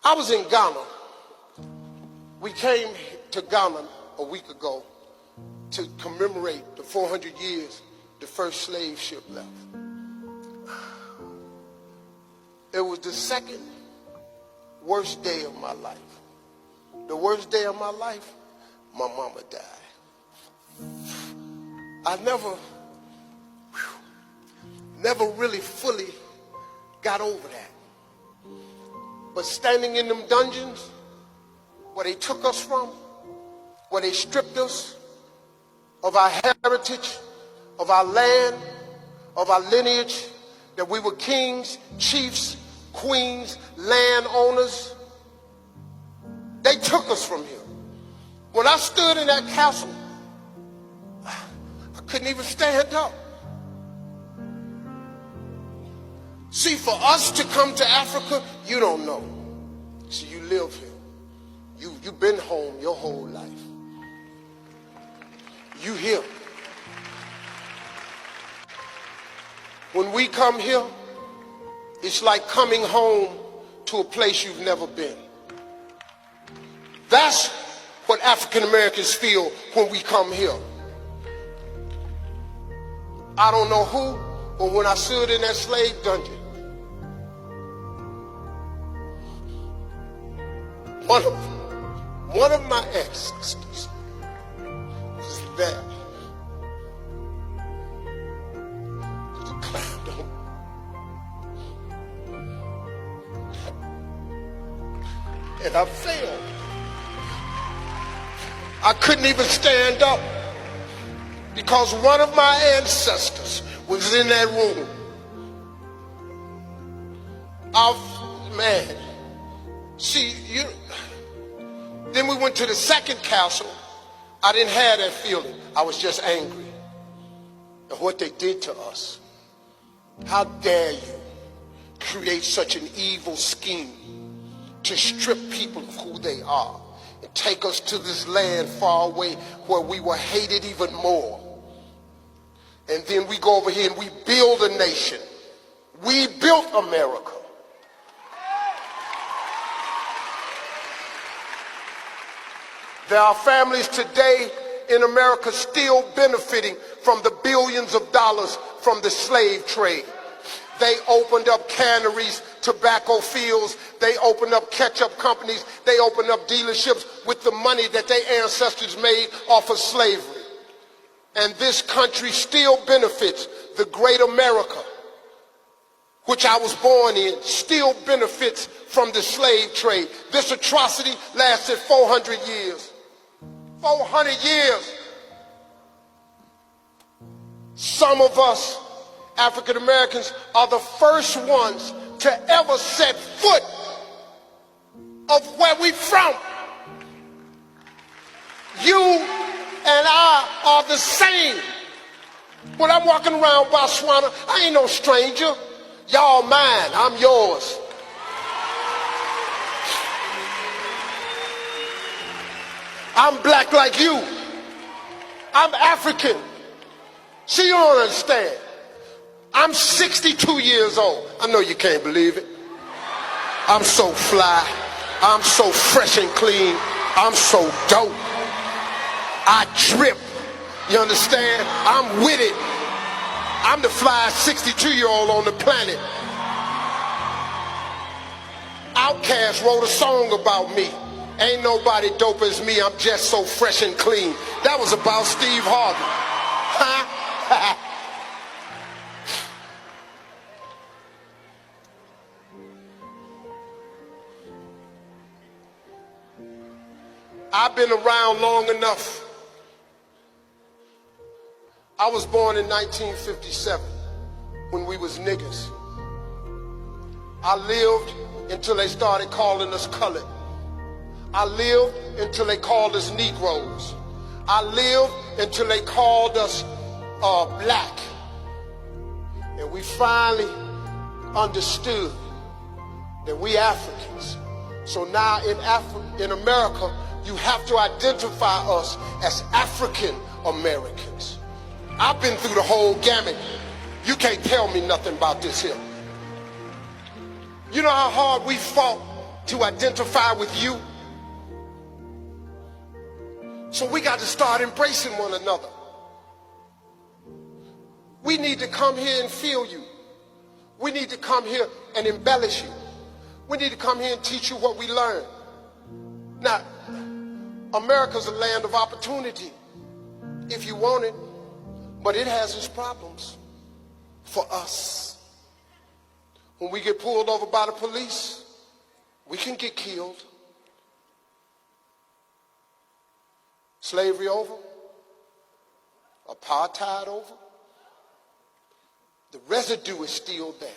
I was in Ghana. We came to Ghana a week ago to commemorate the 400 years the first slave ship left. It was the second worst day of my life. The worst day of my life, my mama died. I never really fully got over that. But standing in them dungeons, where they took us from, where they stripped us of our heritage, of our land, of our lineage, that we were kings, chiefs, queens, landowners. They took us from here. When I stood in that castle, I couldn't even stand up. See, for us to come to Africa, you don't know. See, you live here. You've been home your whole life. You here. When we come here, it's like coming home to a place you've never been. That's what African Americans feel when we come here. I don't know who, but when I stood in that slave dungeon, one of my ancestors was there. He climbed on. And I fell. I couldn't even stand up because one of my ancestors was in that room. Man, see, then we went to the second castle. I didn't have that feeling. I was just angry at what they did to us. How dare you create such an evil scheme to strip people of who they are and take us to this land far away where we were hated even more. And then we go over here and we build a nation. We built America. There are families today in America still benefiting from the billions of dollars from the slave trade. They opened up canneries, tobacco fields, they opened up ketchup companies, they opened up dealerships with the money that their ancestors made off of slavery. And this country still benefits. The great America, which I was born in, still benefits from the slave trade. This atrocity lasted 400 years. 400 years. Some of us, African Americans, are the first ones to ever set foot of where we from. You and I are the same. When I'm walking around Botswana, I ain't no stranger. Y'all mine, I'm yours. I'm black like you. I'm African. See, you don't understand. I'm 62 years old. I know you can't believe it. I'm so fly. I'm so fresh and clean. I'm so dope. I drip. You understand? I'm with it. I'm the flyest 62-year-old on the planet. Outkast wrote a song about me. Ain't nobody dope as me. I'm just so fresh and clean. That was about Steve Harvey. Huh? I've been around long enough. I was born in 1957 when we was niggas. I lived until they started calling us colored. I lived until they called us Negroes. I lived until they called us black. And we finally understood that we Africans. So now in America, you have to identify us as African Americans. I've been through the whole gamut. You can't tell me nothing about this here. You know how hard we fought to identify with you. So we got to start embracing one another. We need to come here and feel you. We need to come here and embellish you. We need to come here and teach you what we learned. Now, America's a land of opportunity if you want it, but it has its problems for us. When we get pulled over by the police, we can get killed. Slavery over, apartheid over, the residue is still there.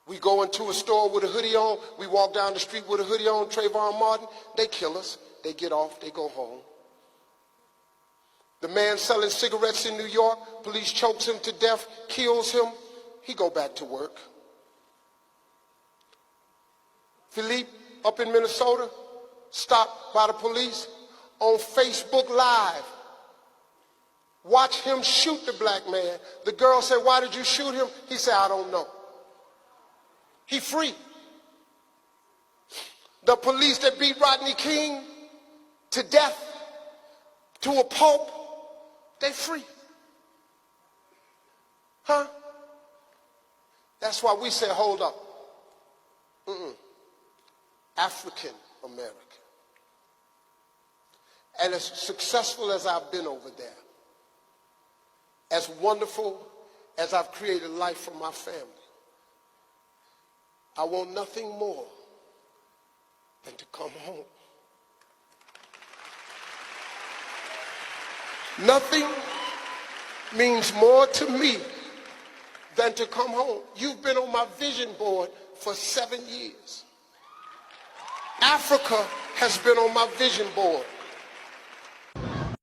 We go into a store with a hoodie on, we walk down the street with a hoodie on, Trayvon Martin, they kill us, they get off, they go home. The man selling cigarettes in New York, police chokes him to death, kills him, he go back to work. Philippe up in Minnesota, stopped by the police on Facebook Live. Watch him shoot the black man. The girl said, "Why did you shoot him?" He said, "I don't know." He free. The police that beat Rodney King to death, to a pulp, they free. Huh? That's why we say, hold up. African American. And as successful as I've been over there, as wonderful as I've created life for my family, I want nothing more than to come home. Nothing means more to me than to come home. You've been on my vision board for 7 years. Africa has been on my vision board